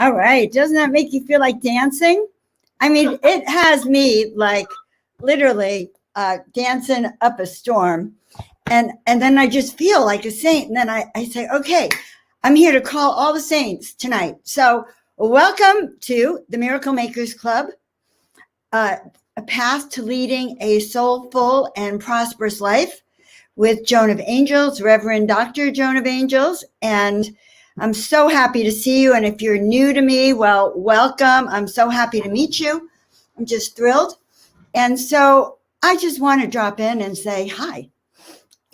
All right. Doesn't that make you feel like dancing? I mean, it has me like literally dancing up a storm. And then I just feel like a saint. And then I say, okay, I'm here to call all the saints tonight. So welcome to the Miracle Makers Club, a path to leading a soulful and prosperous life with Joan of Angels, Reverend Dr. Joan of Angels. And I'm so happy to see you. And if you're new to me, well, welcome. I'm so happy to meet you. I'm just thrilled. And so I just want to drop in and say hi.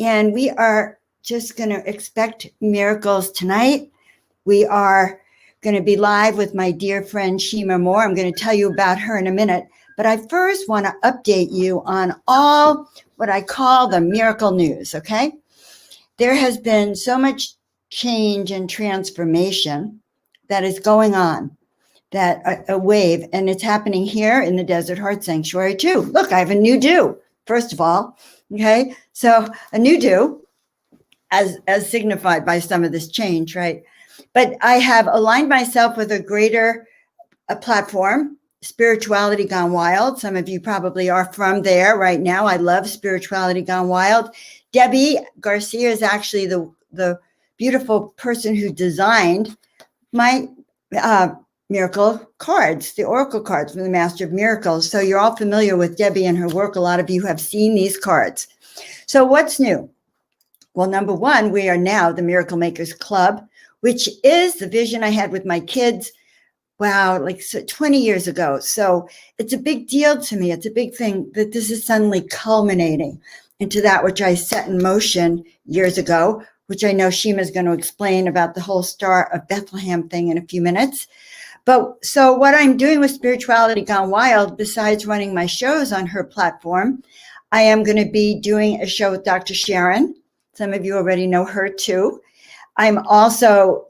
And we are just going to expect miracles tonight. We are going to be live with my dear friend Shima Moore. I'm going to tell you about her in a minute. But I first want to update you on all what I call the miracle news, okay? There has been so much change and transformation that is going on, that a wave, and it's happening here in the Desert Heart Sanctuary too. Look, I have a new do, first of all, okay? So a new do, as signified by some of this change, right? But I have aligned myself with a platform, Spirituality Gone Wild. Some of you probably are from there right now. I love Spirituality Gone Wild. Debbie Garcia is actually the beautiful person who designed my miracle cards, the oracle cards from the Master of Miracles. So you're all familiar with Debbie and her work. A lot of you have seen these cards. So what's new? Well, number one, we are now the Miracle Makers Club, which is the vision I had with my kids. Wow, like 20 years ago. So it's a big deal to me. It's a big thing that this is suddenly culminating into that which I set in motion years ago, which I know Shima is going to explain about the whole Star of Bethlehem thing in a few minutes. But so what I'm doing with Spirituality Gone Wild, besides running my shows on her platform, I am going to be doing a show with Dr. Sharon. Some of you already know her too. I'm also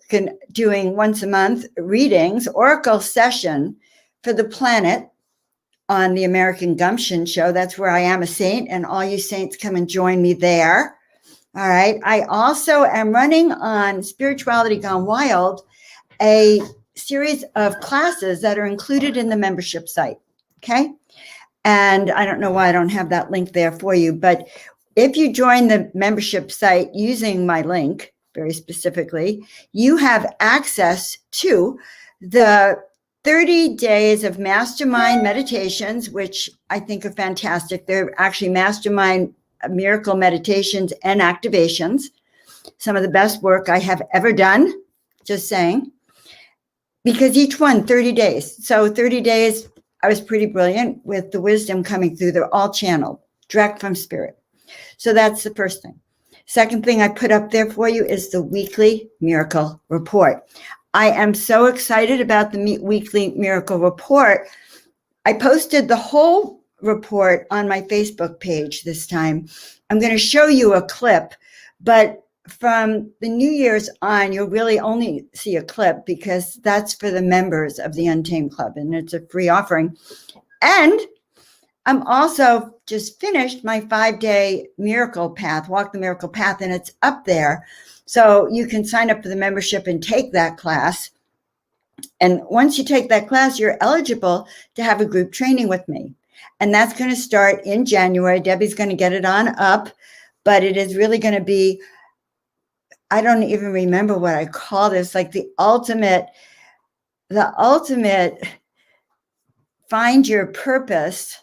doing once a month readings, oracle session for the planet on the American Gumption Show. That's where I am a saint, and all you saints come and join me there. All right. I also am running on Spirituality Gone Wild, a series of classes that are included in the membership site. Okay. And I don't know why I don't have that link there for you, but if you join the membership site using my link, very specifically, you have access to the 30 days of mastermind meditations, which I think are fantastic. They're actually mastermind miracle meditations and activations. Some of the best work I have ever done, just saying, because each one 30 days. So 30 days, I was pretty brilliant with the wisdom coming through. They're all channeled direct from spirit. So that's the first thing. Second thing I put up there for you is the weekly miracle report. I am so excited about the weekly miracle report. I posted the whole report on my Facebook page this time. I'm going to show you a clip, but from the New Year's on, you'll really only see a clip because that's for the members of the Untamed Club, and it's a free offering. And I'm also just finished my 5-day miracle path, Walk the Miracle Path, and it's up there. So you can sign up for the membership and take that class. And once you take that class, you're eligible to have a group training with me. And that's going to start in January. Debbie's going to get it on up, but it is really going to be, I don't even remember what I call this, like the ultimate find your purpose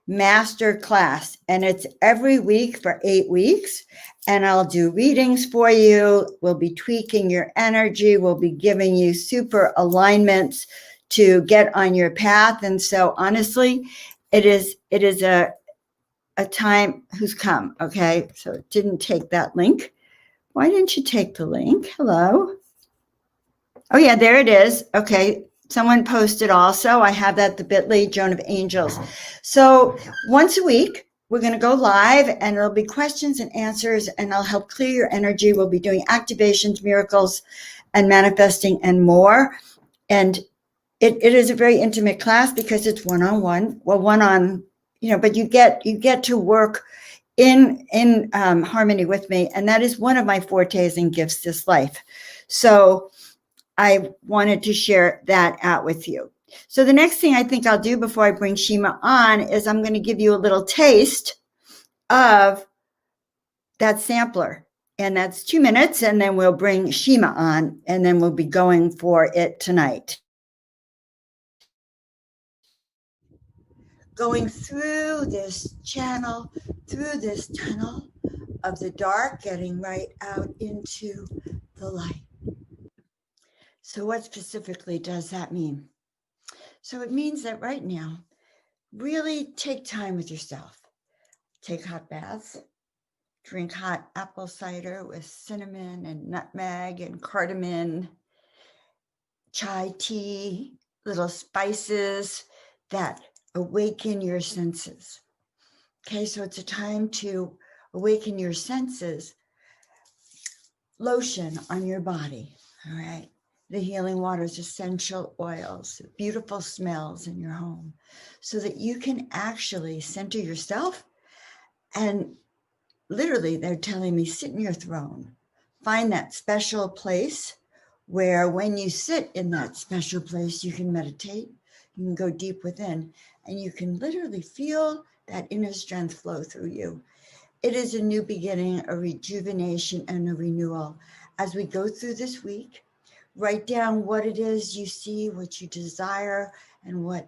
master class. And it's every week for 8 weeks. And I'll do readings for you. We'll be tweaking your energy. We'll be giving you super alignments to get on your path. And so honestly, it is a time who's come. Okay. So it didn't take that link. Why didn't you take the link? Hello. Oh yeah, there it is. Okay. Someone posted also. I have that, the bit.ly, Joan of Angels. So once a week, we're going to go live and it'll be questions and answers and I'll help clear your energy. We'll be doing activations, miracles, and manifesting and more. And it is a very intimate class because it's one-on-one. Well, one-on, but you get to work in harmony with me. And that is one of my fortes and gifts this life. So I wanted to share that out with you. So the next thing I think I'll do before I bring Shima on is I'm going to give you a little taste of that sampler. And that's 2 minutes, and then we'll bring Shima on, and then we'll be going for it tonight. Going through this channel, through this tunnel of the dark, getting right out into the light. So what specifically does that mean? So it means that right now, really take time with yourself. Take hot baths, drink hot apple cider with cinnamon and nutmeg and cardamom, chai tea, little spices that awaken your senses. Okay, so it's a time to awaken your senses. Lotion on your body, all right? The healing waters, essential oils, beautiful smells in your home, so that you can actually center yourself. And literally, they're telling me, sit in your throne. Find that special place where when you sit in that special place, you can meditate, you can go deep within, and you can literally feel that inner strength flow through you. It is a new beginning, a rejuvenation, and a renewal. As we go through this week, write down what it is you see, what you desire, and what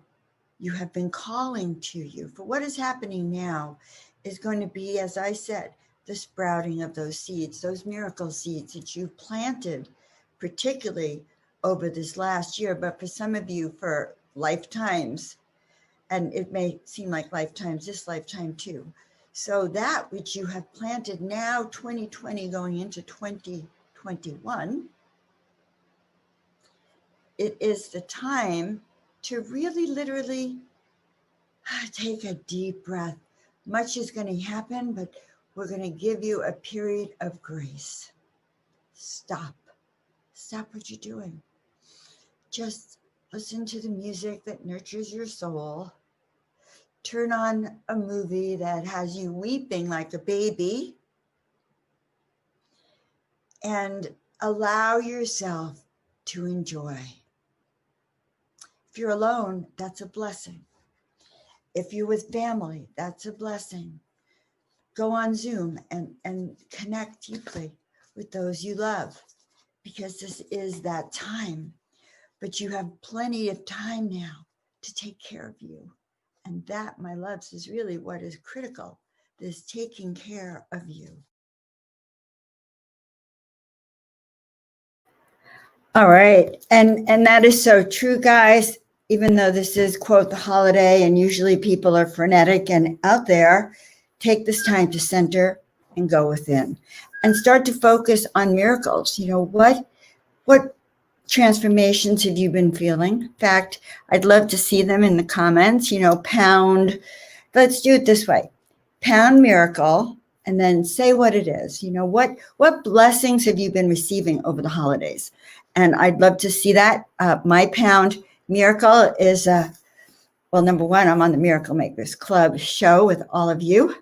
you have been calling to you. For what is happening now is going to be, as I said, the sprouting of those seeds, those miracle seeds that you've planted, particularly over this last year, but for some of you for lifetimes. And it may seem like lifetimes, this lifetime too. So that which you have planted now, 2020 going into 2021, it is the time to really literally take a deep breath. Much is going to happen, but we're going to give you a period of grace. Stop what you're doing. Just listen to the music that nurtures your soul. Turn on a movie that has you weeping like a baby, and allow yourself to enjoy. If you're alone, that's a blessing. If you're with family, that's a blessing. Go on Zoom and connect deeply with those you love, because this is that time. But you have plenty of time now to take care of you. And that, my loves, is really what is critical, this taking care of you. All right. And that is so true, guys. Even though this is, quote, the holiday, and usually people are frenetic and out there, take this time to center and go within and start to focus on miracles. You know, what transformations have you been feeling? In fact, I'd love to see them in the comments. You know, pound, let's do it this way. Pound miracle, and then say what it is. You know, what blessings have you been receiving over the holidays? And I'd love to see that. My pound miracle is, well, number one, I'm on the Miracle Makers Club show with all of you,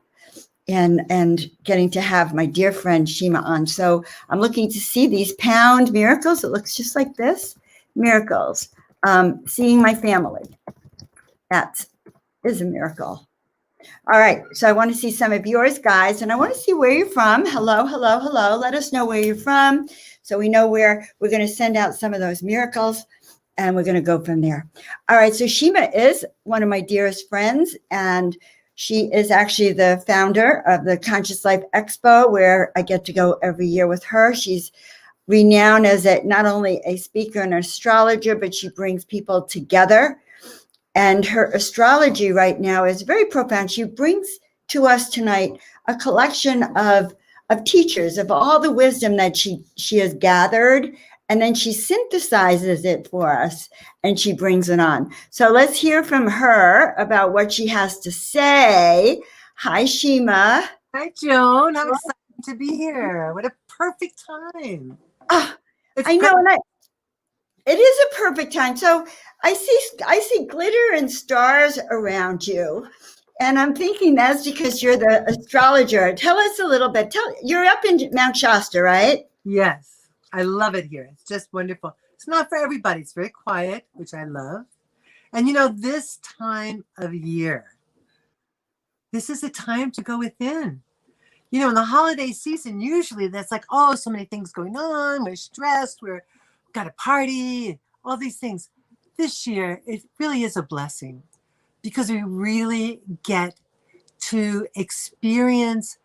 and getting to have my dear friend Shima on. So I'm looking to see these pound miracles. It looks just like this. Miracles. Seeing my family. That is a miracle. All right. So I want to see some of yours, guys, and I want to see where you're from. Hello, hello, hello. Let us know where you're from, so we know where we're going to send out some of those miracles, and we're going to go from there. All right. So Shima is one of my dearest friends, and she is actually the founder of the Conscious Life Expo, where I get to go every year with her. She's renowned as not only a speaker and astrologer, but she brings people together. And her astrology right now is very profound. She brings to us tonight a collection of teachers, of all the wisdom that she has gathered, and then she synthesizes it for us and she brings it on. So let's hear from her about what she has to say. Hi, Shima. Hi, Joan. I'm excited to be here. What a perfect time. I know, and it is a perfect time. So I see glitter and stars around you, and I'm thinking that's because you're the astrologer. Tell us a little bit. You're up in Mt Shasta, right? Yes, I love it here. It's just wonderful. It's not for everybody. It's very quiet, which I love. And this time of year, this is a time to go within. In the holiday season, usually that's like, oh, so many things going on. We're stressed. We've got a party, all these things. This year, it really is a blessing because we really get to experience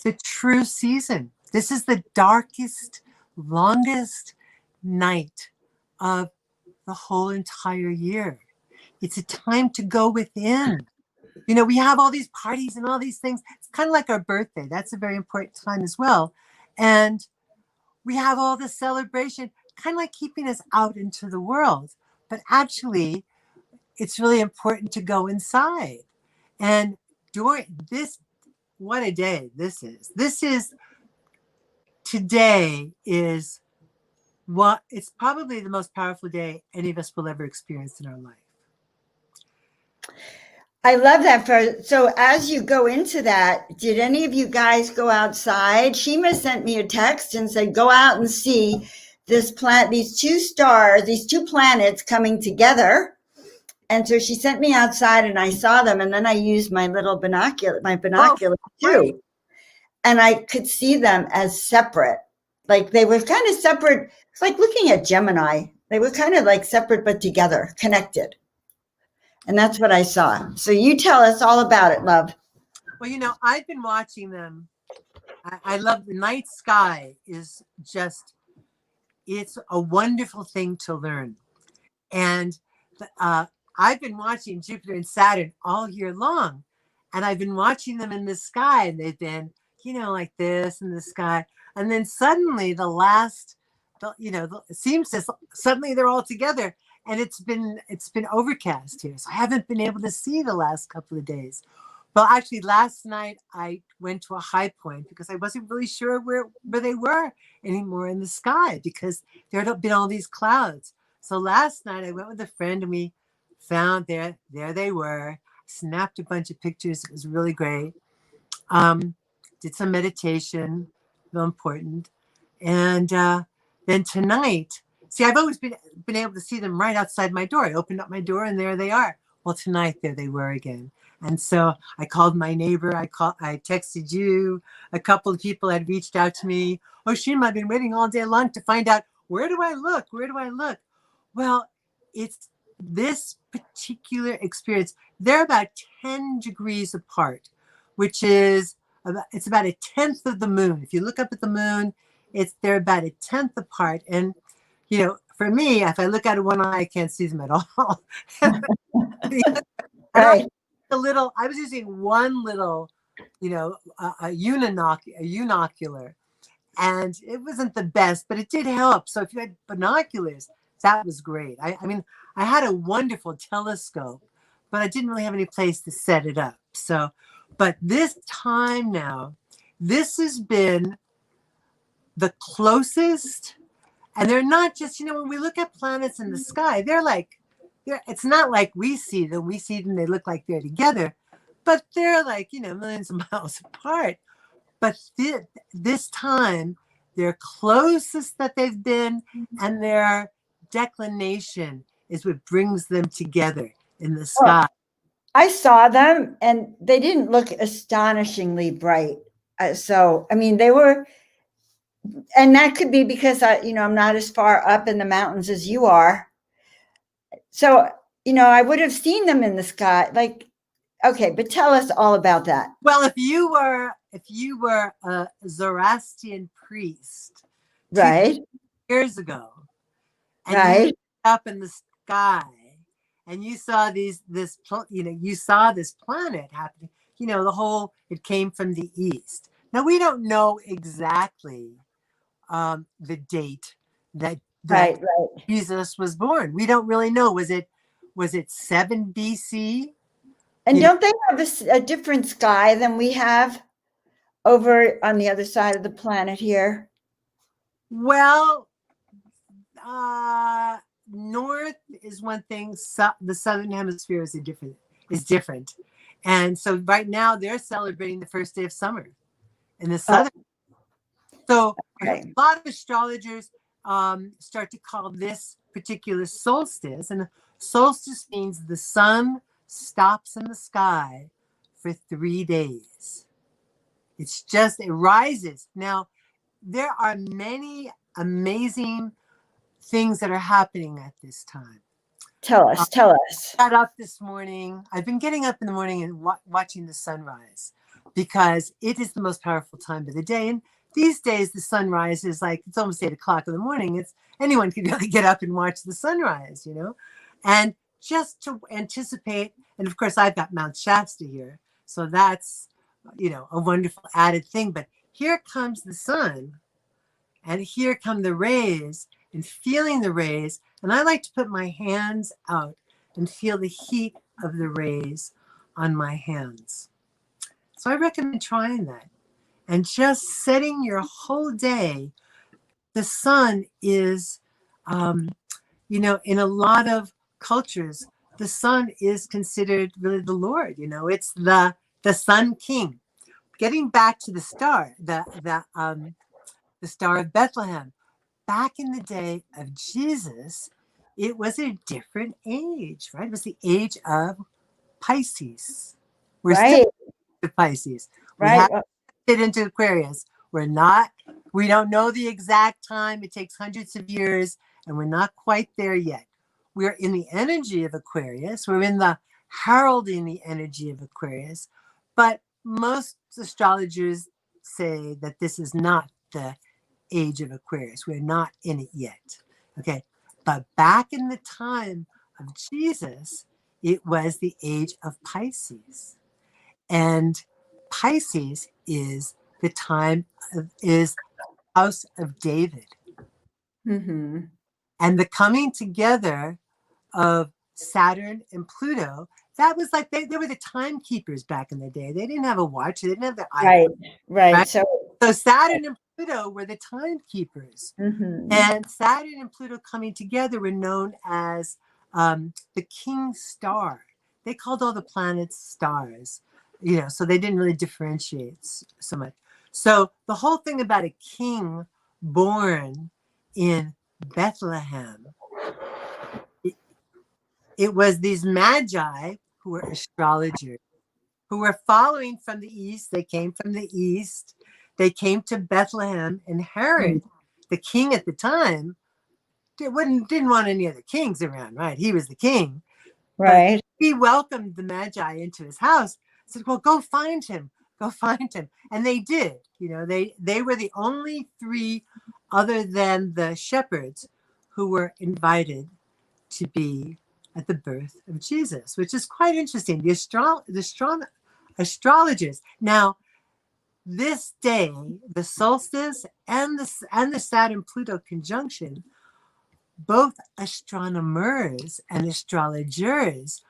the true season. This is the darkest, longest night of the whole entire year. It's a time to go within. We have all these parties and all these things. It's kind of like our birthday. That's a very important time as well. And we have all this celebration, kind of like keeping us out into the world. But actually, it's really important to go inside. And during this, what a day this is. Today is it's probably the most powerful day any of us will ever experience in our life. I love that. So as you go into that, did any of you guys go outside? Shima sent me a text and said, go out and see these two stars, these two planets coming together. And so she sent me outside and I saw them. And then I used my little binocular too. Right. And I could see them as separate. Like they were kind of separate. It's like looking at Gemini. They were kind of like separate, but together, connected. And that's what I saw. So you tell us all about it, love. Well, I've been watching them. I love the night sky is just, it's a wonderful thing to learn. And I've been watching Jupiter and Saturn all year long. And I've been watching them in the sky. And they've been, like this in the sky. And then suddenly it seems to suddenly they're all together. And it's been overcast here. So I haven't been able to see the last couple of days. Well, actually, last night I went to a high point because I wasn't really sure where they were anymore in the sky because there had been all these clouds. So last night I went with a friend and we found there they were. Snapped a bunch of pictures. It was really great. Did some meditation, real important. And then tonight, see, I've always been able to see them right outside my door. I opened up my door and there they are. Well, tonight, there they were again. And so I called my neighbor. I texted you. A couple of people had reached out to me. Oh, Shima, I've been waiting all day long to find out, where do I look? Where do I look? Well, it's this particular experience. They're about 10 degrees apart, which is it's about a tenth of the moon. If you look up at the moon, they're about a tenth apart. And for me, if I look out of one eye, I can't see them at all. Right. I was using one little, a unocular, and it wasn't the best, but it did help. So if you had binoculars, that was great. I mean, I had a wonderful telescope, but I didn't really have any place to set it up. So, but this time now, this has been the closest. And they're not just, when we look at planets in the sky, it's not like we see them. We see them, they look like they're together, but they're like, millions of miles apart. But this time, they're closest that they've been, and their declination is what brings them together in the sky. I saw them, and they didn't look astonishingly bright. They were... And that could be because I'm not as far up in the mountains as you are. So, I would have seen them in the sky. Okay, but tell us all about that. Well, if you were a Zoroastrian priest, right, 2 years ago, and right, you looked up in the sky, and you saw you saw this planet happening. It came from the east. Now we don't know exactly the date that right. Jesus was born. We don't really know. Was it 7 BC? And don't they have a different sky than we have over on the other side of the planet here? Well, north is one thing. The southern hemisphere is different. And so right now they're celebrating the first day of summer in the southern. So a lot of astrologers, start to call this particular solstice, and solstice means the sun stops in the sky for 3 days. It's just, it rises. Now, there are many amazing things that are happening at this time. Tell us. I got up this morning. I've been getting up in the morning and watching the sunrise because it is the most powerful time of the day. And these days, the sunrise is like, it's almost 8 o'clock in the morning. It's anyone can really get up and watch the sunrise, you know, and just to anticipate. And of course, I've got Mt Shasta here. So that's, you know, a wonderful added thing. But here comes the sun and here come the rays, and feeling the rays. And I like to put my hands out and feel the heat of the rays on my hands. So I recommend trying that and just setting your whole day. The sun is, you know, in a lot of cultures, the sun is considered really the Lord. You know, it's the sun king. Getting back to the star, the Star of Bethlehem. Back in the day of Jesus, it was a different age, right? It was the age of Pisces. We're still in Pisces. We haven't fit into Aquarius. We don't know the exact time. It takes hundreds of years, and we're not quite there yet. We're in the energy of Aquarius. We're in the heralding the energy of Aquarius. But most astrologers say that this is not the age of Aquarius. We're not in it yet. Okay. But back in the time of Jesus, it was the age of Pisces. And Pisces is the time is House of David. Mm-hmm. And the coming together of Saturn and Pluto, that was like they were the timekeepers back in the day. They didn't have a watch. They didn't have the iPhone. Right. So Saturn and Pluto were the timekeepers. Mm-hmm. And Saturn and Pluto coming together were known as the king star. They called all the planets stars, you know, so they didn't really differentiate so much. So the whole thing about a king born in Bethlehem, it was these magi who were astrologers, who were following from the east. They came from the east. They came to Bethlehem, and Herod, the king at the time, didn't want any other kings around, right? He was the king. Right. But he welcomed the magi into his house, said, well, go find him. Go find him. And they did. You know, they were the only three other than the shepherds who were invited to be at the birth of Jesus, which is quite interesting. The astrologers. Now, this day, the solstice and the Saturn-Pluto conjunction, both astronomers and astrologers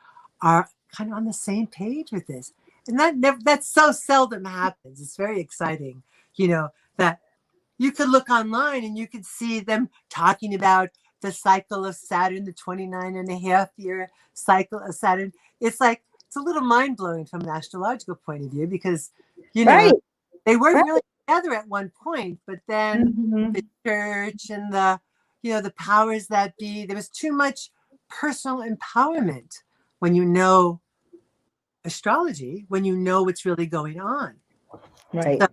are kind of on the same page with this. And that so seldom happens. It's very exciting, you know, that you could look online and you could see them talking about the cycle of Saturn, the 29.5-year cycle of Saturn. It's like, it's a little mind-blowing from an astrological point of view because, you know, they weren't really together at one point, but then the church and the, you know, the powers that be, there was too much personal empowerment when you know astrology, when you know what's really going on. Right. So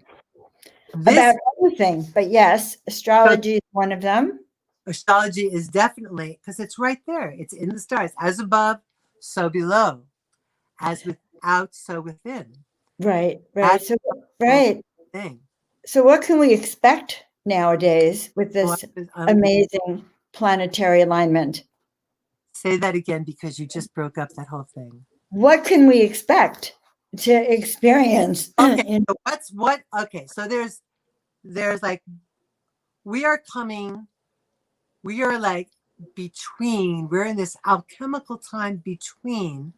about everything, but yes, astrology is one of them. Astrology is definitely, because it's right there. It's in the stars. As above, so below. As without, so within. Right. That's So, right. Thing. So what can we expect nowadays with this amazing planetary alignment? Say that again, because you just broke up that whole thing. What can we expect to experience? Okay. Okay. So there's like, we are like between, we're in this alchemical time between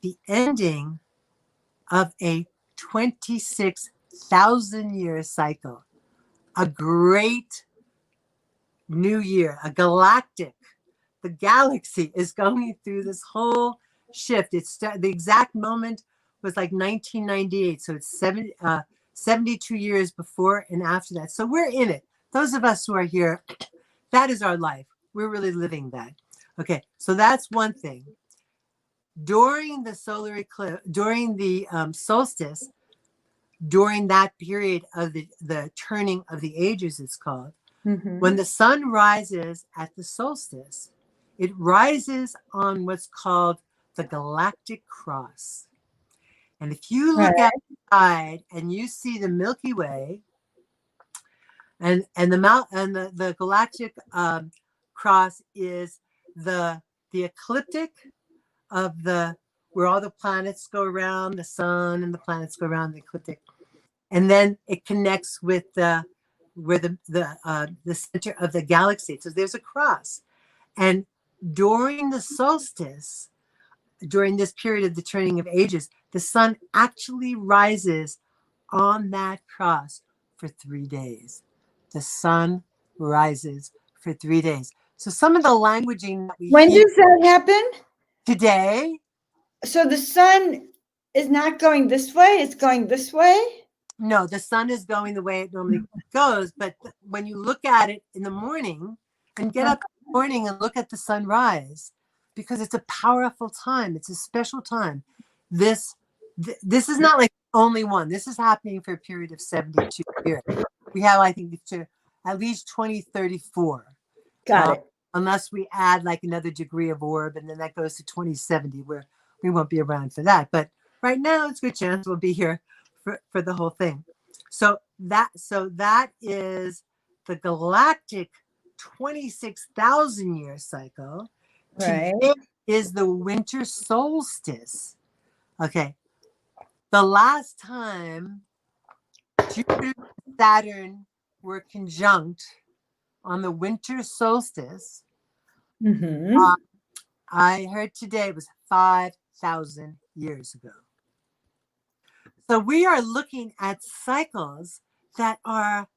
the ending of a 26,000-year cycle, a great new year, a galactic, the galaxy is going through this whole shift. It's the exact moment was like 1998. So it's 72 years before and after that. So we're in it. Those of us who are here that is our life. We're really living that. Okay, so that's one thing. During the solar eclipse, during the solstice, during that period of the turning of the ages, it's called, when the sun rises at the solstice, it rises on what's called the galactic cross. And if you look Right. outside and you see the Milky Way and the galactic cross is the ecliptic of where all the planets go around, the sun and the planets go around the ecliptic, and then it connects with the center of the galaxy. So there's a cross, and during the solstice, during this period of the turning of ages, the sun actually rises on that cross for 3 days. The sun rises for 3 days. So some of the languaging that we When hear does that happen? today, So the sun is not going this way, it's going this way? no, the sun is going the way it normally goes. But when you look at it in the morning and get up in the morning and look at the sunrise, because it's a powerful time, it's a special time. This is not like only one. This is happening for a period of 72 years. We have, I think, to at least 2034. Got it. Unless we add like another degree of orb, and then that goes to 2070, where we won't be around for that. But right now, it's a good chance we'll be here for the whole thing. So that is the galactic 26,000 year cycle. Right. Today is the winter solstice. Okay. The last time Jupiter and Saturn were conjunct on the winter solstice, I heard today was 5,000 years ago. So we are looking at cycles that are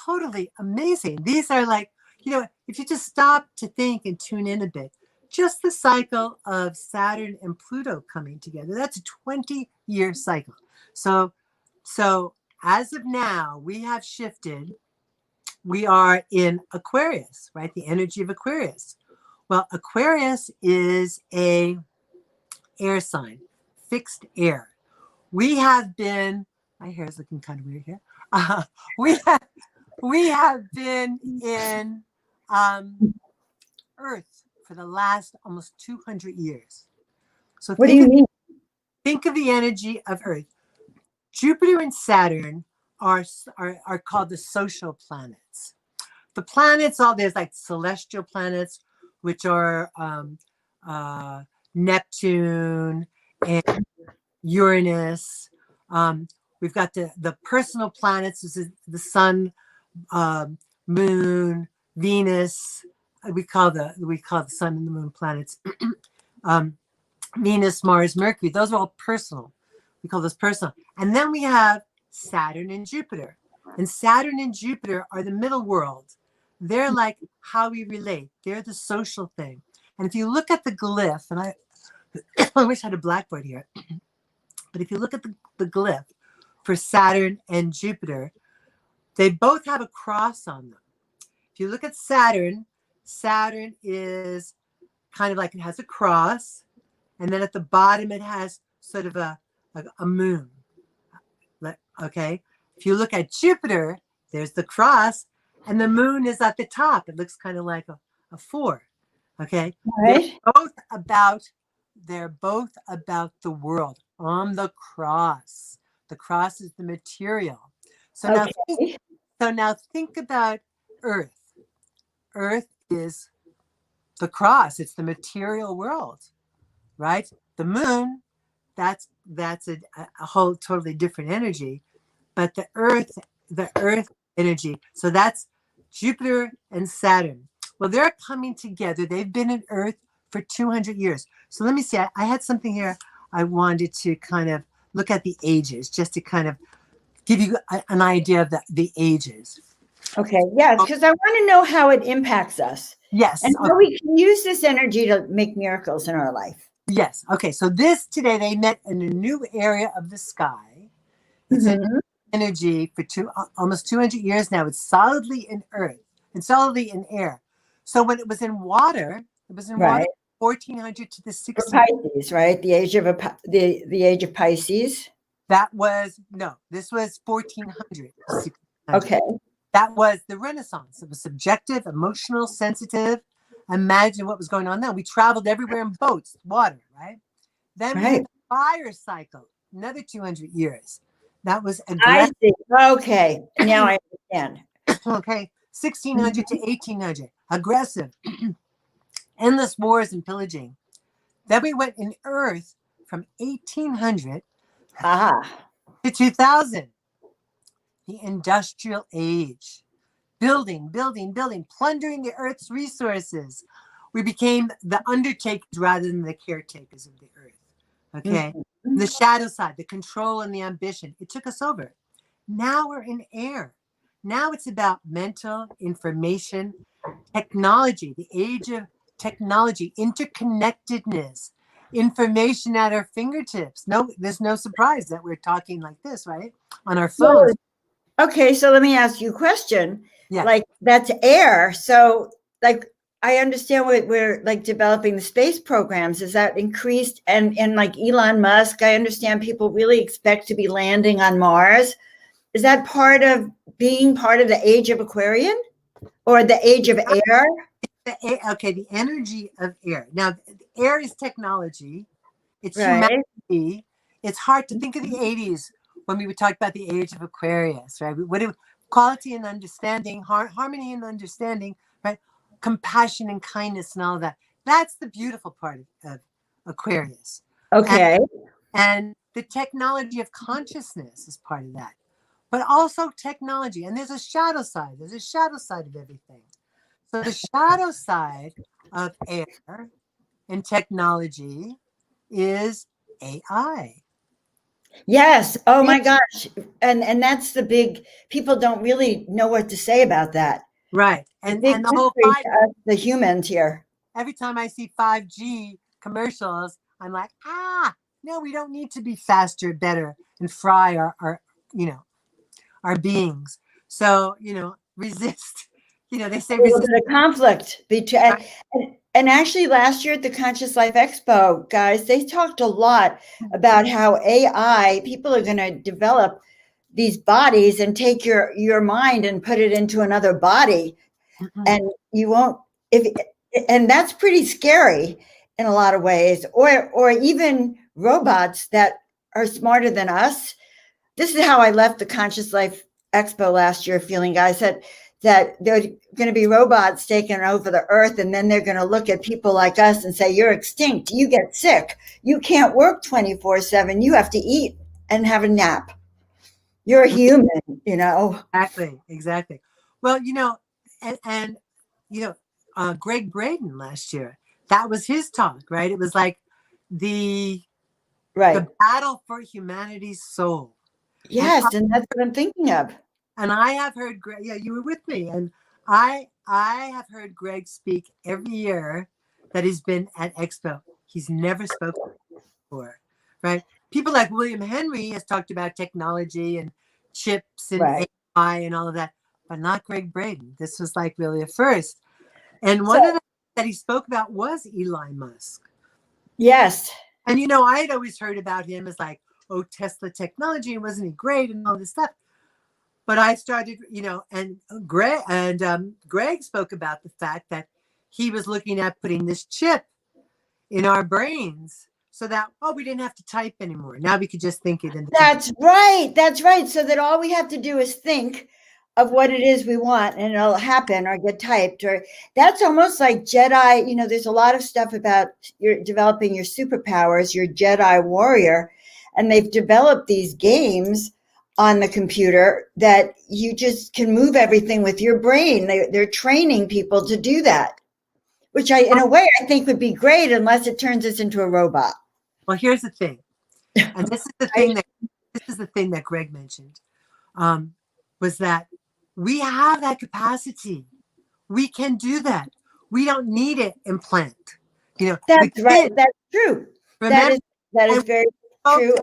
totally amazing. These are like, if you just stop to think and tune in a bit, just the cycle of Saturn and Pluto coming together, that's a 20-year cycle. So as of now, we have shifted. We are in Aquarius, right? The energy of Aquarius. Well, Aquarius is a air sign, fixed air. We have been, my hair is looking kind of weird here. We have been in Earth for the last almost 200 years. So What do you mean? Think of the energy of Earth. Jupiter and Saturn are called the social planets. The planets, there's like celestial planets, which are Neptune and Uranus. We've got the personal planets. This is the sun, moon, Venus. We call the sun and the moon planets. Venus, Mars, Mercury. Those are all personal. We call those personal. And then we have Saturn and Jupiter. And Saturn and Jupiter are the middle world. They're like how we relate. They're the social thing. And if you look at the glyph, and I wish I had a blackboard here, but if you look at the glyph for Saturn and Jupiter, they both have a cross on them. If you look at Saturn, Saturn is kind of like it has a cross, and then at the bottom it has sort of a moon. Okay. If you look at Jupiter, there's the cross, and the moon is at the top. It looks kind of like a 4. Okay. Right. They're both about the world on the cross. The cross is the material. So now think about Earth. Earth is the cross. It's the material world, right? The moon, that's a whole totally different energy. But the Earth energy. So that's Jupiter and Saturn. Well, they're coming together. They've been in Earth for 200 years. So let me see. I had something here. I wanted to kind of look at the ages, just to kind of give you an idea of the ages. Okay. Yeah, because I want to know how it impacts us. Yes. And how we can use this energy to make miracles in our life. Yes. Okay. So today they met in a new area of the sky. It's an energy for almost 200 years now. It's solidly in Earth and solidly in air. So when it was in water, it was in water Right. 1400 to the For 1600s. Pisces, right? The age of the age of Pisces. That was, no, this was 1400 to 1600. Okay. That was the Renaissance. It was subjective, emotional, sensitive. Imagine what was going on then. We traveled everywhere in boats, water, right? Then we Right. had the fire cycle, another 200 years. That was I aggressive. see. Okay. Now I understand. Okay, 1600 to 1800, aggressive, endless wars and pillaging. Then we went in Earth from 1800 Ah. to 2000, the industrial age. Building, building, building, plundering the Earth's resources. We became the undertakers rather than the caretakers of the Earth. Okay. Mhm. The shadow side, the control and the ambition, it took us over. Now we're in air. Now it's about mental information, technology, the age of technology, interconnectedness, information at our fingertips. No, there's no surprise that we're talking like this, right? On our phones. Okay, so let me ask you a question. Yeah. Like that's air. So like I understand we're like developing the space programs. Is that increased? And like Elon Musk, I understand people really expect to be landing on Mars. Is that part of being part of the age of Aquarian or the age of air? Okay, the energy of air. Now, air is technology. It's Right. humanity. It's hard to think of the 80s when we would talk about the age of Aquarius, right? What it, quality and understanding, harmony and understanding, right? Compassion and kindness and all of that. That's the beautiful part of Aquarius. Okay. And the technology of consciousness is part of that. But also technology. And there's a shadow side. There's a shadow side of everything. So the shadow side of air and technology is AI. Yes. Oh my gosh. And that's the big, people don't really know what to say about that. Right. The And big the whole mystery to us, the humans here. every time I see 5G commercials, I'm like, no, we don't need to be faster, better, and fry our our beings. So, resist. They say A little resist. bit of conflict between, and actually last year at the Conscious Life Expo, guys, they talked a lot about how AI, people are going to develop these bodies and take your mind and put it into another body, and you won't, if and that's pretty scary in a lot of ways, or even robots that are smarter than us. This is how I left the Conscious Life Expo last year feeling, guys, that there are going to be robots taking over the earth, and then they're going to look at people like us and say, you're extinct, you get sick, you can't work 24/7, you have to eat and have a nap, you're a human. Exactly. Well, and Greg Braden last year, that was his talk, right? It was like the Right. battle for humanity's soul. Yes, and that's what I'm thinking of. And I have heard Greg, you were with me, and I have heard Greg speak every year that he's been at Expo. He's never spoken before, right? People like William Henry has talked about technology and chips and Right. AI and all of that, but not Greg Braden. This was like really a first. And one So, of the that he spoke about was Elon Musk. yes. And I had always heard about him as like, oh, Tesla technology, and wasn't he great and all this stuff. But I started, and Greg spoke about the fact that he was looking at putting this chip in our brains so that, we didn't have to type anymore. Now we could just think it. That's right. That's right. So that all we have to do is think of what it is we want and it'll happen or get typed. Or that's almost like Jedi. There's a lot of stuff about you're developing your superpowers, your Jedi warrior, and they've developed these games on the computer that you just can move everything with your brain. They're training people to do that, which in a way, I think would be great unless it turns us into a robot. Well, here's the thing. And this is the thing that Greg mentioned, was that we have that capacity. We can do that. We don't need it implant. That's right. That's true. Remember, that is very true.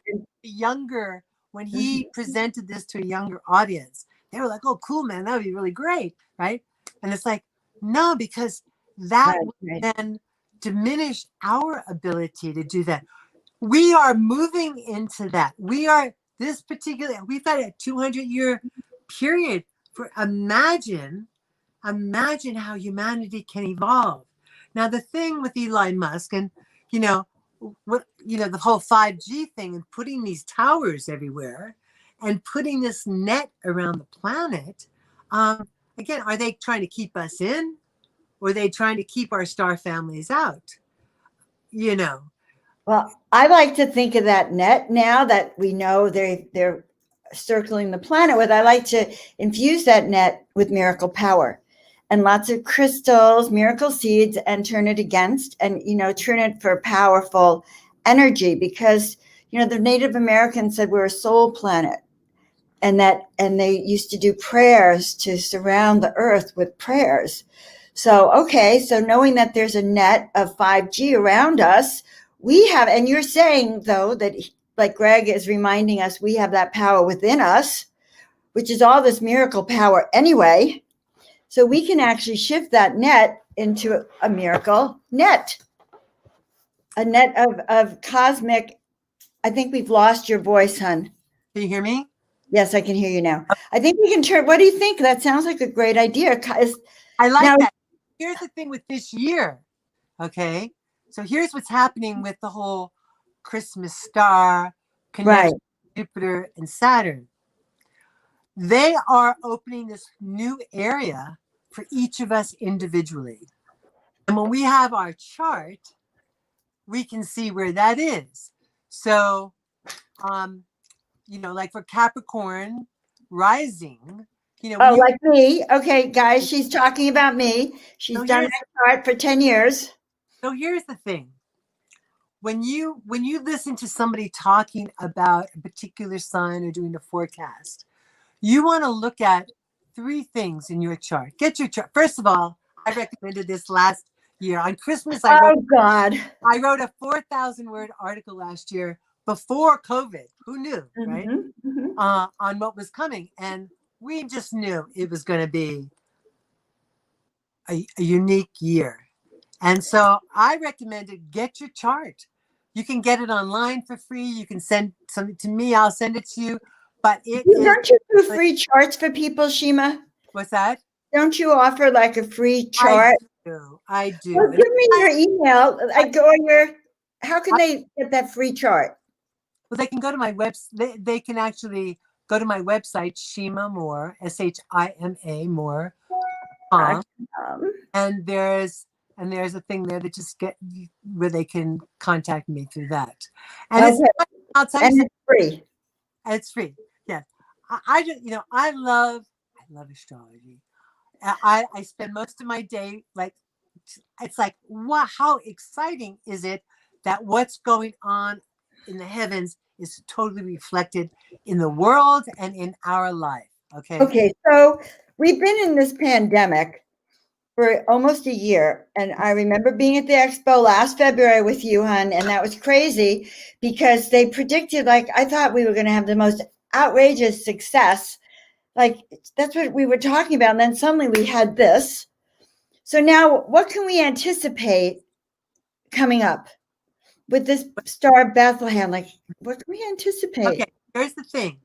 Younger, when he presented this to a younger audience, they were like, "Oh, cool, man, that would be really great," right? And it's like, no, because that Right, would right. then diminish our ability to do that. We are moving into that. We've got a 200-year period for imagine how humanity can evolve. Now, the thing with Elon Musk and, the whole 5G thing and putting these towers everywhere and putting this net around the planet, again, are they trying to keep us in, or are they trying to keep our star families out? Well, I like to think of that net now that we know they're circling the planet with. I like to infuse that net with miracle power and lots of crystals, miracle seeds, and turn it against and turn it for powerful energy, because the Native Americans said we're a soul planet, and they used to do prayers to surround the earth with prayers. So knowing that there's a net of 5G around us, we have, and you're saying though that, like Greg is reminding us, we have that power within us, which is all this miracle power anyway. So we can actually shift that net into a miracle net, a net of cosmic. I think we've lost your voice, hon. Can you hear me? Yes, I can hear you now. I think we can turn. What do you think? That sounds like a great idea. I like Now, that. Here's the thing with this year. Okay. So here's what's happening with the whole Christmas star connection, right. Jupiter and Saturn. They are opening this new area for each of us individually. And when we have our chart, we can see where that is. So, like for Capricorn rising, Like me. Okay, guys, she's talking about me. She's done my chart for 10 years. So here's the thing. When you listen to somebody talking about a particular sign or doing a forecast, you want to look at 3 things in your chart. Get your chart. First of all, I recommended this last year. On Christmas, I wrote a 4,000-word article last year before COVID. Who knew, right? Mm-hmm. On what was coming. And we just knew it was going to be a unique year. And so I recommended get your chart. You can get it online for free. You can send something to me. I'll send it to you. But don't you do free charts for people, Shima? What's that? Don't you offer like a free chart? I do. Well, give me your email. How can they get that free chart? Well, they can go to my website. They can actually go to my website, Shima Moore, Shima Moore. And there's a thing there that just where they can contact me through that. And I'll tell you, it's free. And it's free. Yeah. I love astrology. I spend most of my day it's like, wow, how exciting is it that what's going on in the heavens is totally reflected in the world and in our life. Okay. So we've been in this pandemic for almost a year. And I remember being at the expo last February with you, hon, and that was crazy because they predicted, I thought we were going to have the most outrageous success. That's what we were talking about. And then suddenly we had this. So now what can we anticipate coming up with this Star of Bethlehem? What can we anticipate? Okay, here's the thing.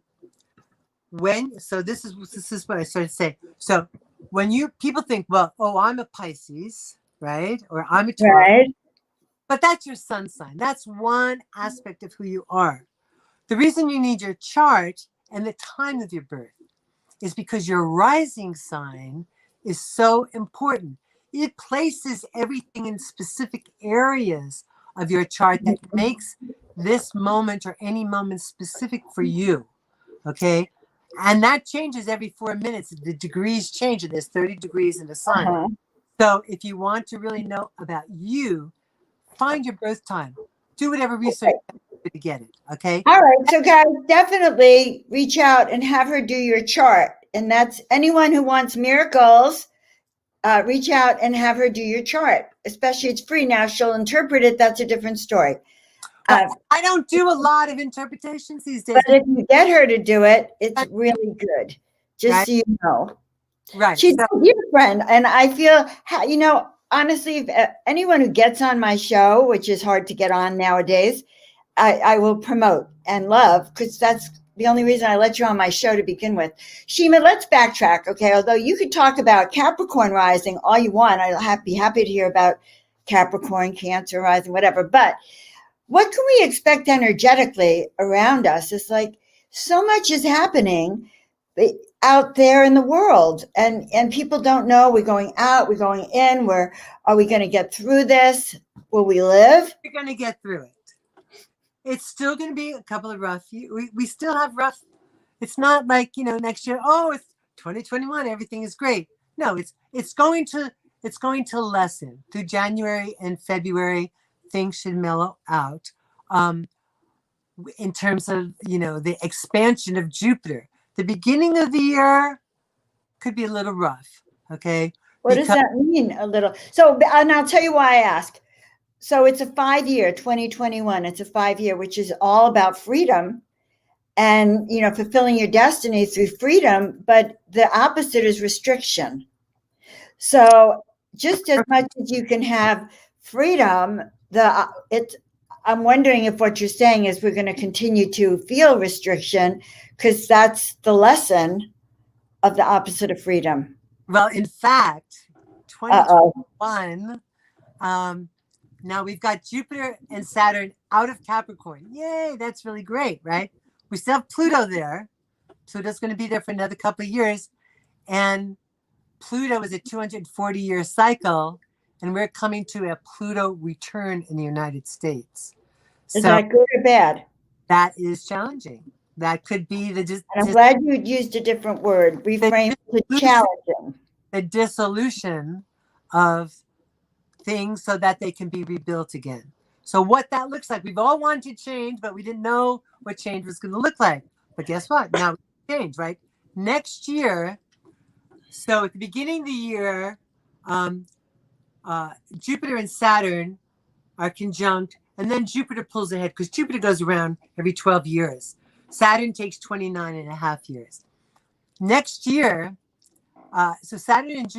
This is what I started to say. So when people think, well, I'm a Pisces, right? Or I'm a Taurus. Right. But that's your sun sign. That's one aspect of who you are. The reason you need your chart and the time of your birth is because your rising sign is so important. It places everything in specific areas of your chart that makes this moment or any moment specific for you. Okay. And that changes every 4 minutes. The degrees change, and there's 30 degrees in the sun. Uh-huh. So if you want to really know about you, find your birth time. Do whatever research to get it. Okay. All right. So guys, definitely reach out and have her do your chart. And that's anyone who wants miracles, reach out and have her do your chart. Especially it's free now. She'll interpret it. That's a different story. I don't do a lot of interpretations these days. But if you get her to do it, it's really good. Just right? So you know. Right. She's a dear friend. And I feel, honestly, if anyone who gets on my show, which is hard to get on nowadays, I will promote and love, because that's the only reason I let you on my show to begin with. Shima, let's backtrack, okay? Although you could talk about Capricorn rising all you want. I'll be happy to hear about Capricorn, Cancer rising, whatever. But what can we expect energetically around us? It's like so much is happening out there in the world, and people don't know. We're going out, we're going in. Are we going to get through this? Will we live? We're going to get through it. It's still going to be a couple of rough. We still have rough. It's not like, next year, oh, it's 2021, everything is great. No, it's going to lessen through January and February. Things should mellow out. In terms of, the expansion of Jupiter, the beginning of the year could be a little rough. Okay. What does that mean, a little? So, and I'll tell you why I ask. So it's a 5-year, 2021. It's a 5-year, which is all about freedom and, fulfilling your destiny through freedom. But the opposite is restriction. So just as much as you can have freedom, I'm wondering if what you're saying is we're going to continue to feel restriction, because that's the lesson of the opposite of freedom. Well, in fact, 2021, now we've got Jupiter and Saturn out of Capricorn. Yay, that's really great, right? We still have Pluto there. Pluto's going to be there for another couple of years. And Pluto is a 240-year cycle, and we're coming to a Pluto return in the United States. Is that good or bad? That is challenging. That could be and I'm glad you used a different word. Reframe to challenging. The dissolution of things so that they can be rebuilt again. So what that looks like, we've all wanted change, but we didn't know what change was going to look like. But guess what? Now we change, right? Next year, so at the beginning of the year, Jupiter and Saturn are conjunct, and then Jupiter pulls ahead, because Jupiter goes around every 12 years. Saturn takes 29 and a half years. Next year, so Saturn and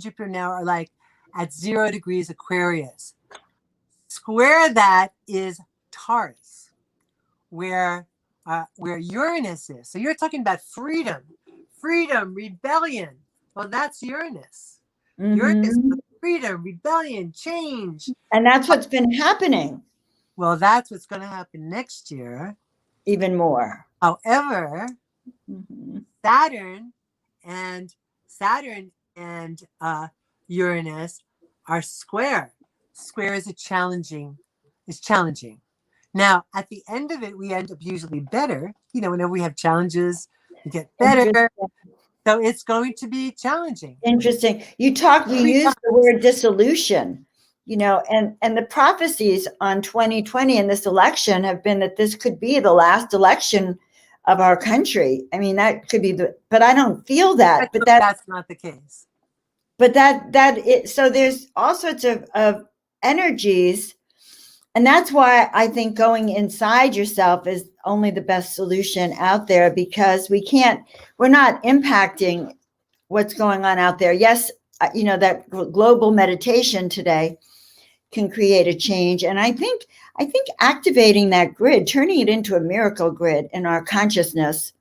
Jupiter now are like at 0 degrees Aquarius. Square that is Taurus, where Uranus is. So you're talking about freedom, rebellion. Well, that's Uranus. Mm-hmm. Uranus, freedom, rebellion, change. And that's what's been happening. Well, that's what's going to happen next year. Even more. However, Saturn and Uranus are square. Square is challenging. Now, at the end of it, we end up usually better. Whenever we have challenges, we get better. So it's going to be challenging. Interesting. You used the word dissolution, and the prophecies on 2020 and this election have been that this could be the last election of our country. I mean, that could be but I don't feel that. But that's not the case. But so there's all sorts of energies. And that's why I think going inside yourself is only the best solution out there, because we're not impacting what's going on out there. Yes, that global meditation today can create a change. And I think activating that grid, turning it into a miracle grid in our consciousness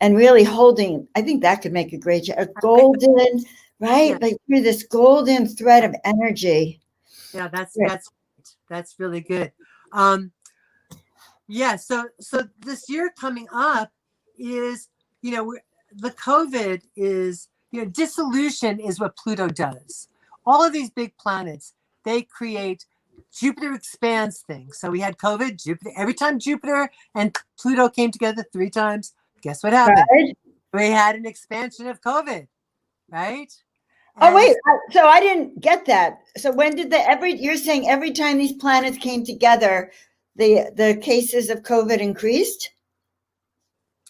and really holding, I think that could make a great change. A golden, right? Yeah. Like through this golden thread of energy. Yeah, that's really good. So this year coming up is, the COVID is, dissolution is what Pluto does. All of these big planets, they create, Jupiter expands things. So we had COVID, Jupiter, every time Jupiter and Pluto came together 3 times, guess what happened? Right. We had an expansion of COVID, right? Wait, so I didn't get that. So when did you're saying every time these planets came together, the cases of COVID increased?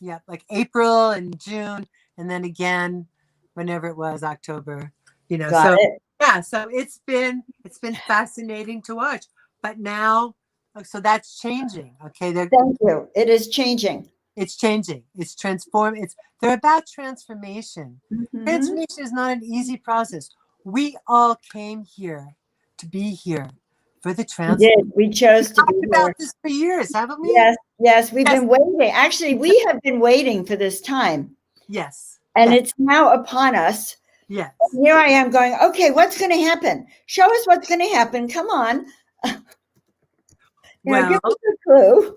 Yeah, like April and June, and then again, whenever it was, October, Got it. Yeah, so it's been fascinating to watch. But now, so that's changing. Okay. Thank you. It is changing. It's changing. It's transforming. They're about transformation. Mm-hmm. Transformation is not an easy process. we all came here to be here for the We transformation. did. We chose to be Talked here. about this for years, haven't we? Yes, yes, we've Yes. been waiting. Actually, we have been waiting for this time. Yes. And yes. it's now upon us. Yes. Here I am going, okay, what's going to happen? Show us what's going to happen. Come on. Well, give us a clue.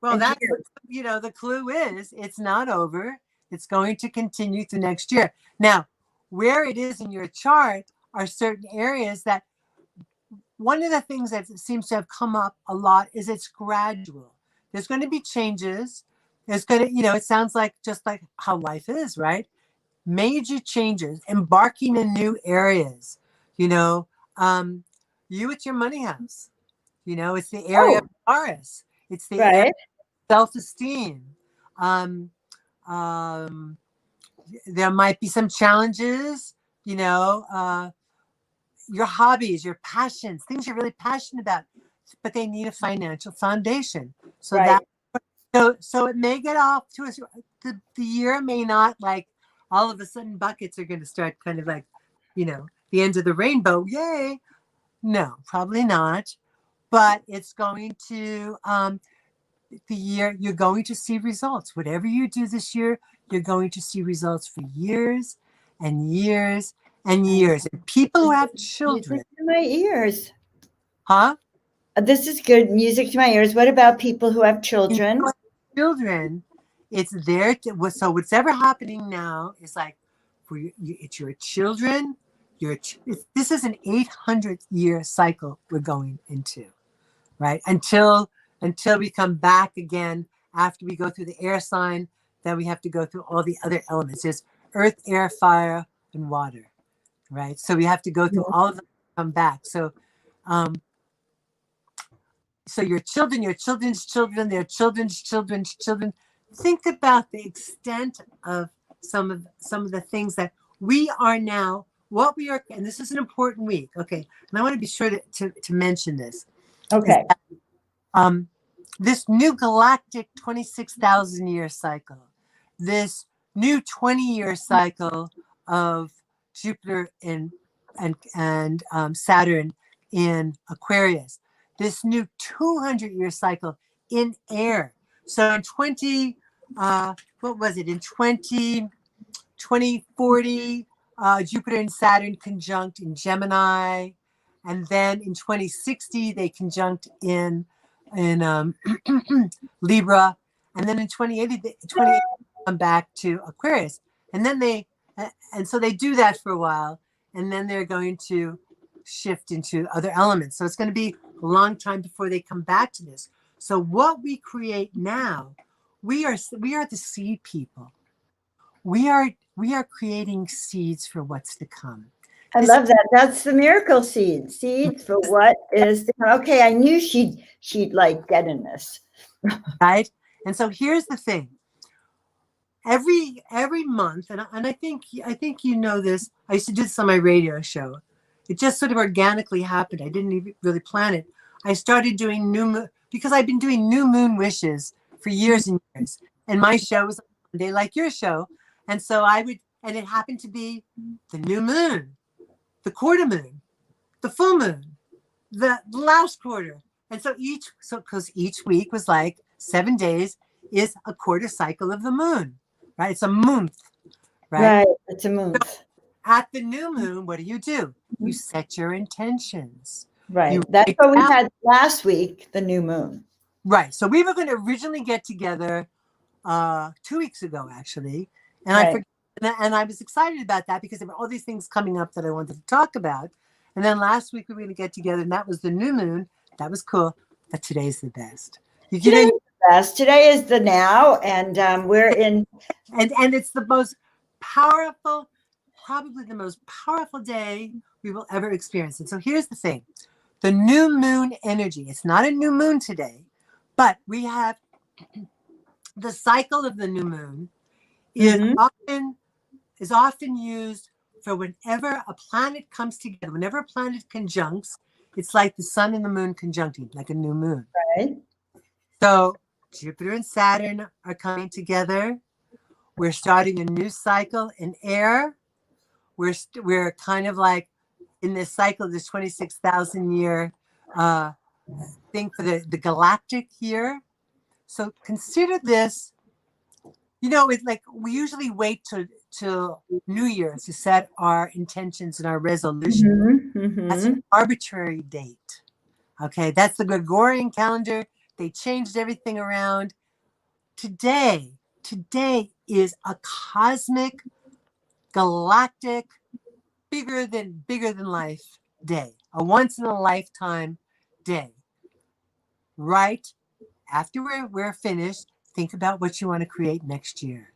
well, that's, the clue is it's not over. It's going to continue through next year. Now, where it is in your chart are certain areas that one of the things that seems to have come up a lot is it's gradual. There's going to be changes. There's going to, it sounds like just like how life is, right? Major changes, embarking in new areas. You, it's your money house. It's the area of Taurus. It's the area of self-esteem. There might be some challenges, your hobbies, your passions, things you're really passionate about, but they need a financial foundation. So so it may get off to us. The year may not like all of a sudden buckets are going to start kind of like, the end of the rainbow. Yay. No, probably not. But it's going to, the year you're going to see results. Whatever you do this year, you're going to see results for years and years and years. And people who have children. Music to my ears. Huh? This is good music to my ears. What about people who have children? Children, it's there. So what's ever happening now is like, for it's your children. This is an 800-year cycle we're going into, right? Until we come back again after we go through the air sign, then we have to go through all the other elements. There's earth, air, fire, and water, right? So we have to go through all of them to come back. So, so your children, your children's children, their children's children's children. Think about the extent of some of the things that we are now, what we are, and this is an important week. Okay. And I want to be sure to mention this. Okay. This new galactic 26,000 year cycle, this new 20-year cycle of Jupiter and Saturn in Aquarius, this new 200-year cycle in air. So in 2040, Jupiter and Saturn conjunct in Gemini, and then in 2060 they conjunct in Libra, and then in 2080 they come back to Aquarius, and then so they do that for a while, and then they're going to shift into other elements. So it's going to be a long time before they come back to this. So what we create now, we are the seed people. We are creating seeds for what's to come. I love that. That's the miracle seed. Seeds for what is to come. Okay, I knew she'd like get in this. Right? And so here's the thing. Every month, and I think you know this. I used to do this on my radio show. It just sort of organically happened. I didn't even really plan it. I started doing because I've been doing new moon wishes for years and years. And my show was on Monday, like your show. And so and it happened to be the new moon, the quarter moon, the full moon, the last quarter. And so because each week was like 7 days is a quarter cycle of the moon, right? It's a month, right? Right, it's a month. So at the new moon, what do? You set your intentions. Right. That's what we had last week, the new moon. Right. So we were going to originally get together 2 weeks ago, actually. And right. I was excited about that because there were all these things coming up that I wanted to talk about. And then last week we were going to get together, and that was the new moon. That was cool. But today's the best. Today's the best. Today is the now, and we're in. And it's the most powerful, probably the most powerful day we will ever experience. And so here's the thing. The new moon energy, it's not a new moon today, but we have the cycle of the new moon is often used for whenever a planet comes together, whenever a planet conjuncts, it's like the sun and the moon conjuncting, like a new moon. Right. So Jupiter and Saturn are coming together. We're starting a new cycle in air. We're kind of like in this cycle, this 26,000 year thing for the galactic year. So consider this, it's like we usually wait till New Year's to set our intentions and our resolution. That's an arbitrary date. Okay, that's the Gregorian calendar. They changed everything around. Today is a cosmic, galactic, bigger than life day, a once in a lifetime day. Right after we're finished, think about what you want to create next year.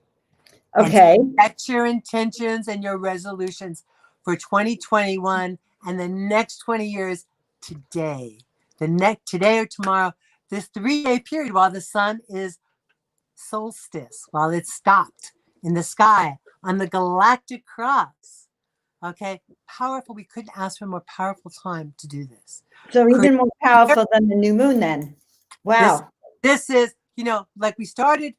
Okay. And set your intentions and your resolutions for 2021 and the next 20 years today. Today or tomorrow, this 3-day period while the sun is solstice, while it's stopped in the sky on the galactic cross. Okay, powerful. We couldn't ask for a more powerful time to do this. So even more powerful than the new moon then. Wow. This is, like we started,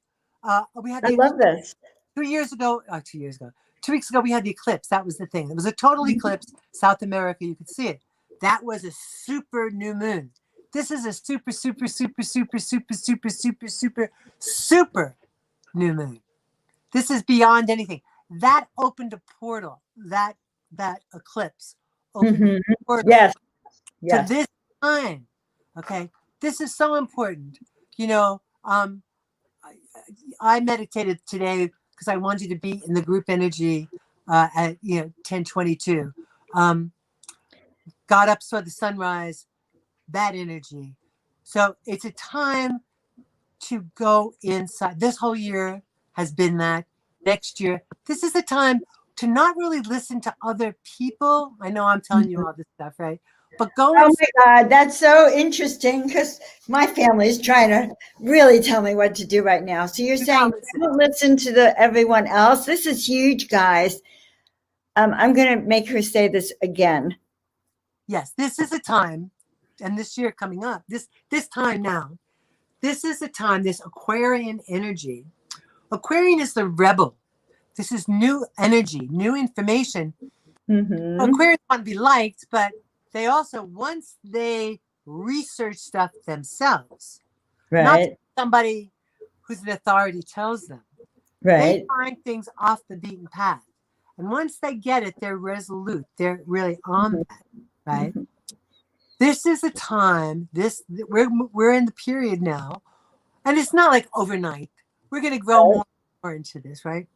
we had I love this. 2 years ago, 2 years ago, 2 weeks ago, we had the eclipse. That was the thing. It was a total eclipse. South America, you could see it. That was a super new moon. This is a super, super, super, super, super, super, super, super, super new moon. This is beyond anything. That opened a portal. That eclipse opened a portal. Yes. To this time. Okay. This is so important. I meditated today because I wanted to be in the group energy at 10:22. Got up, saw the sunrise, that energy. So it's a time to go inside. This whole year has been that. Next year, this is a time to not really listen to other people. I know I'm telling you all this stuff, right? But go. Oh my God, that's so interesting because my family is trying to really tell me what to do right now. So you're saying don't listen to everyone else. This is huge, guys. I'm going to make her say this again. Yes, this is a time, and this year coming up, this time now, this is a time, this Aquarian energy. Aquarian is the rebel. This is new energy, new information. Aquarians want to be liked, but they also, once they research stuff themselves, not somebody who's an authority tells them, they find things off the beaten path. And once they get it, they're resolute. They're really on that, right? This is a time, we're in the period now, and it's not like overnight. We're going to grow more and more into this, right?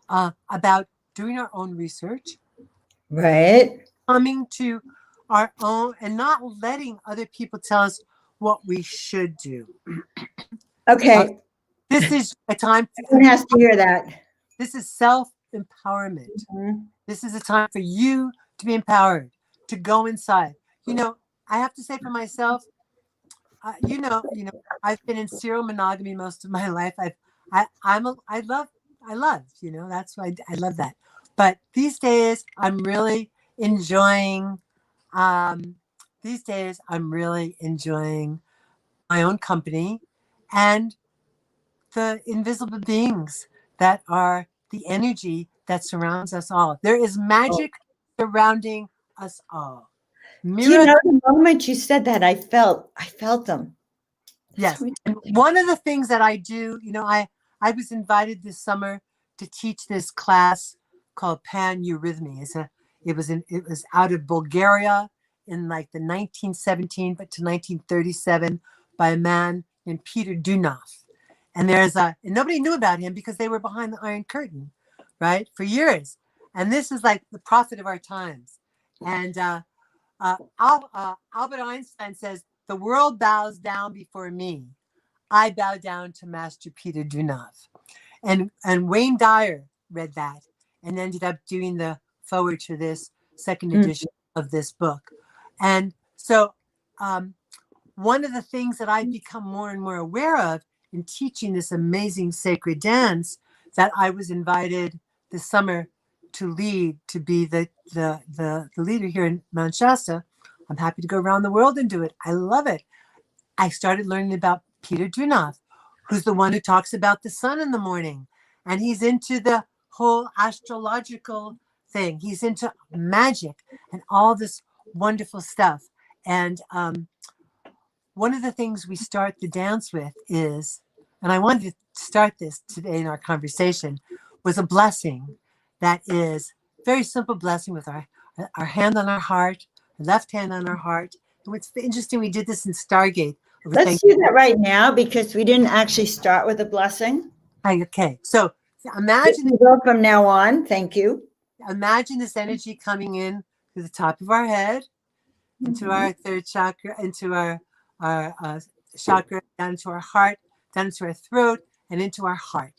About doing our own research. Right. Coming to our own and not letting other people tell us what we should do. Okay. This is a time. Everyone has to hear that. This is self-empowerment. This is a time for you to be empowered, to go inside. I have to say for myself, I've been in serial monogamy most of my life. I love, that's why I love that. But these days I'm really enjoying, my own company and the invisible beings that are the energy that surrounds us all. There is magic surrounding us all. Do you know the moment you said that, I felt them. Yes. And one of the things that I do, I was invited this summer to teach this class called Pan-Eurythmy. It was out of Bulgaria in like the 1917 but to 1937 by a man named Peter Dunov. And and nobody knew about him because they were behind the Iron Curtain, right, for years. And this is like the prophet of our times. And Albert Einstein says, "The world bows down before me. I bow down to Master Peter Dunov." And Wayne Dyer read that and ended up doing the forward to this second edition of this book. And so one of the things that I've become more and more aware of in teaching this amazing sacred dance that I was invited this summer to lead, to be the leader here in Mt Shasta. I'm happy to go around the world and do it. I love it. I started learning about Peter Dunov, who's the one who talks about the sun in the morning. And he's into the whole astrological thing. He's into magic and all this wonderful stuff. And one of the things we start the dance with is, and I wanted to start this today in our conversation, was a blessing that is very simple blessing with our hand on our heart, our left hand on our heart. And what's interesting, we did this in Stargate. Let's do that right now because we didn't actually start with a blessing. Okay, so imagine go from now on. Thank you. Imagine this energy coming in to the top of our head, into our third chakra, into our chakra, down into our heart, down into our throat, and into our heart.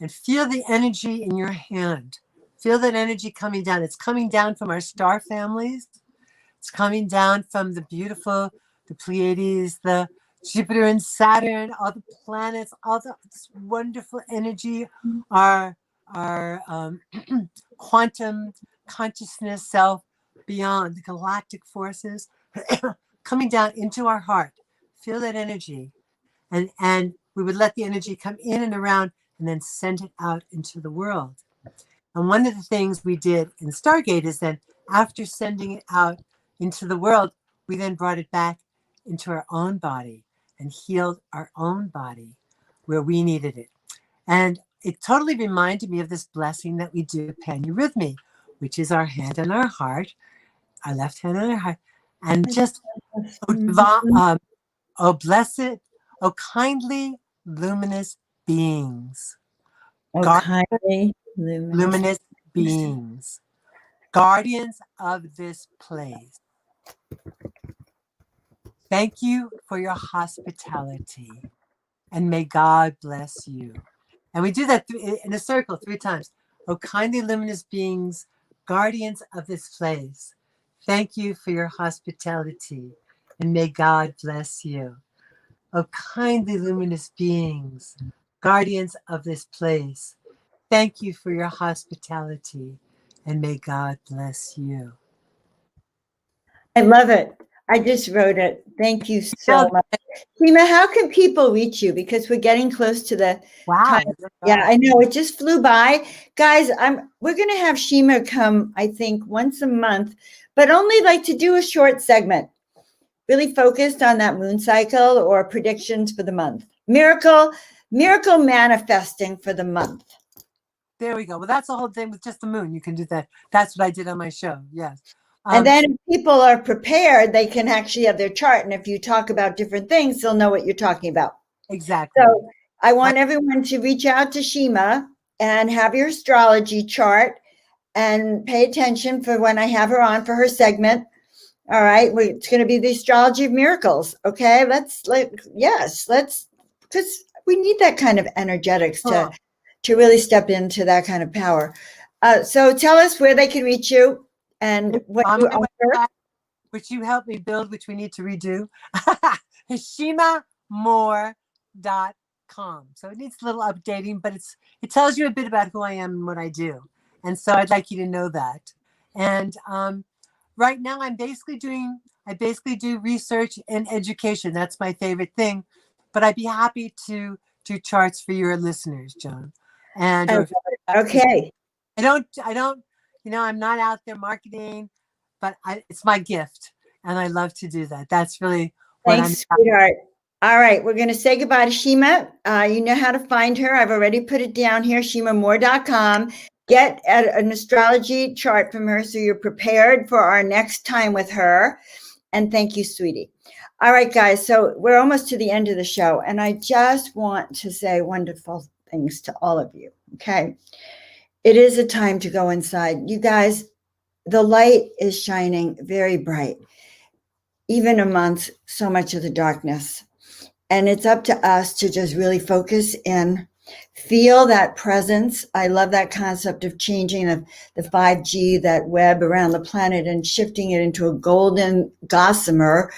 And feel the energy in your hand. Feel that energy coming down. It's coming down from our star families. It's coming down from the beautiful, the Pleiades, the Jupiter and Saturn, all the planets, all this wonderful energy, our quantum consciousness self beyond the galactic forces coming down into our heart. Feel that energy. And we would let the energy come in and around and then send it out into the world. And one of the things we did in Stargate is then after sending it out into the world, we then brought it back into our own body and healed our own body where we needed it. And it totally reminded me of this blessing that we do panurhythmy, which is our hand on our heart, our left hand on our heart, and just, oh blessed, oh kindly, luminous beings. Oh, kindly, luminous beings, guardians of this place. Thank you for your hospitality, and may God bless you. And we do that in a circle 3 times. Oh, kindly, luminous beings, guardians of this place. Thank you for your hospitality, and may God bless you. Oh, kindly, luminous beings, guardians of this place. Thank you for your hospitality, and may God bless you. I love it. I just wrote it. Thank you so much. Shima, how can people reach you? Because we're getting close to the time. Yeah, I know. It just flew by. Guys, we're going to have Shima come, I think, once a month, but only like to do a short segment, really focused on that moon cycle or predictions for the month. Miracle manifesting for the month. There we go. Well, that's the whole thing with just the moon. You can do that. That's what I did on my show. Yes. And then if people are prepared, they can actually have their chart. And if you talk about different things, they'll know what you're talking about. Exactly. So I want everyone to reach out to Shima and have your astrology chart and pay attention for when I have her on for her segment. All right. It's going to be the astrology of miracles. Okay. Let's because we need that kind of energetics to really step into that kind of power. So tell us where they can reach you and what you offer. Which you helped me build, which we need to redo. ShimaMoore.com. So it needs a little updating, but it tells you a bit about who I am and what I do. And so I'd like you to know that. And right now I basically do research and education. That's my favorite thing. But I'd be happy to do charts for your listeners, Joan. And okay. I don't, I'm not out there marketing, but it's my gift. And I love to do that. That's really what Thanks, sweetheart. All right. We're going to say goodbye to Shima. You know how to find her. I've already put it down here, ShimaMoore.com. Get an astrology chart from her so you're prepared for our next time with her. And thank you, sweetie. All right, guys. So we're almost to the end of the show. And I just want to say wonderful things to all of you. Okay. It is a time to go inside. You guys, the light is shining very bright, even amongst so much of the darkness. And it's up to us to just really focus in, feel that presence. I love that concept of changing the 5G, that web around the planet, and shifting it into a golden gossamer,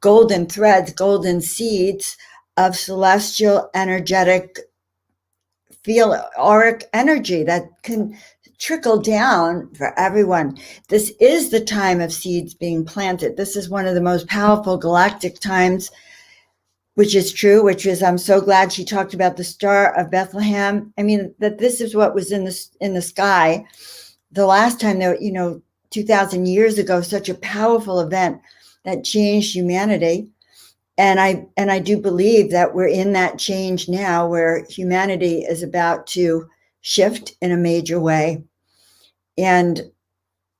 golden threads, golden seeds of celestial energetic auric energy that can trickle down for everyone. This is the time of seeds being planted. This is one of the most powerful galactic times, which is true, I'm so glad she talked about the Star of Bethlehem. I mean, that this is what was in the sky the last time there, 2,000 years ago, such a powerful event that changed humanity. And I do believe that we're in that change now where humanity is about to shift in a major way. And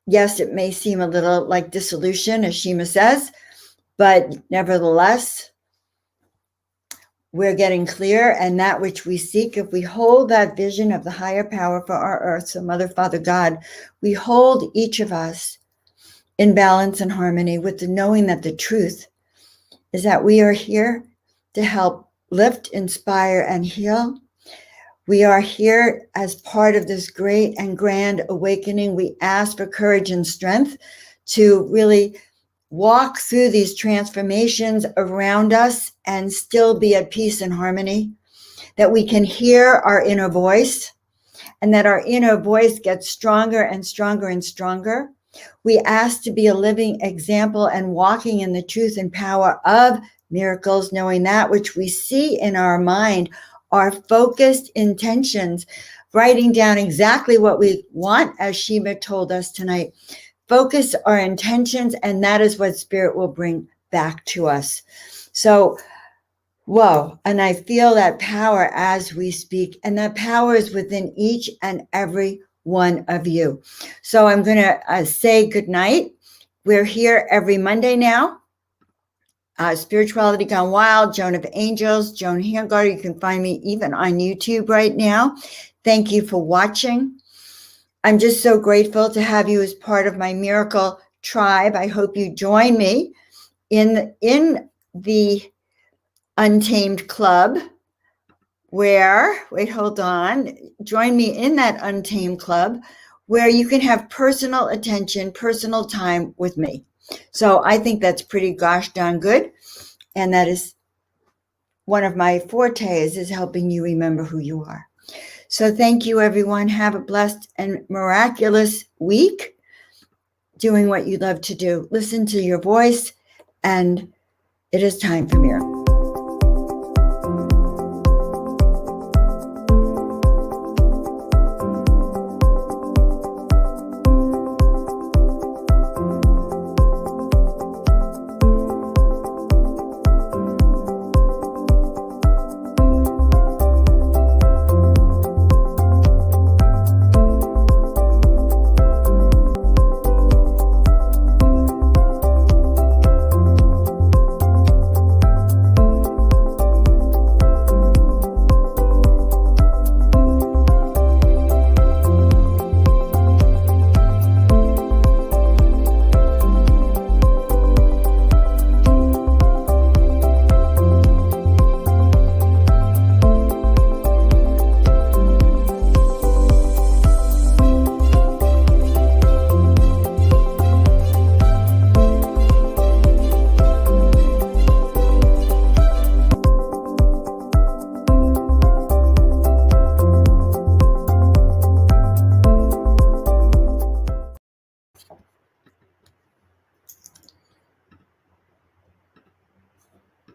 yes, it may seem a little like dissolution, as Shima says, but nevertheless, we're getting clear, and that which we seek, if we hold that vision of the higher power for our earth, so Mother, Father, God, we hold each of us in balance and harmony with the knowing that the truth is that we are here to help lift, inspire, and heal. We are here as part of this great and grand awakening. We ask for courage and strength to really walk through these transformations around us and still be at peace and harmony, that we can hear our inner voice and that our inner voice gets stronger and stronger and stronger. We ask to be a living example and walking in the truth and power of miracles, knowing that which we see in our mind are focused intentions, writing down exactly what we want, as Shima told us tonight. Focus our intentions, and that is what Spirit will bring back to us. So, whoa, and I feel that power as we speak, and that power is within each and every one of you. So I'm going to say good night. We're here every Monday now. Spirituality Gone Wild, Joan of Angels, Joan Hangarter. You can find me even on YouTube right now. Thank you for watching. I'm just so grateful to have you as part of my miracle tribe. I hope you join me in the Untamed Club where, join me in that Untamed Club where you can have personal attention, personal time with me. So I think that's pretty gosh darn good. And that is one of my fortes, is helping you remember who you are. So thank you, everyone. Have a blessed and miraculous week doing what you love to do. Listen to your voice, and it is time for miracles.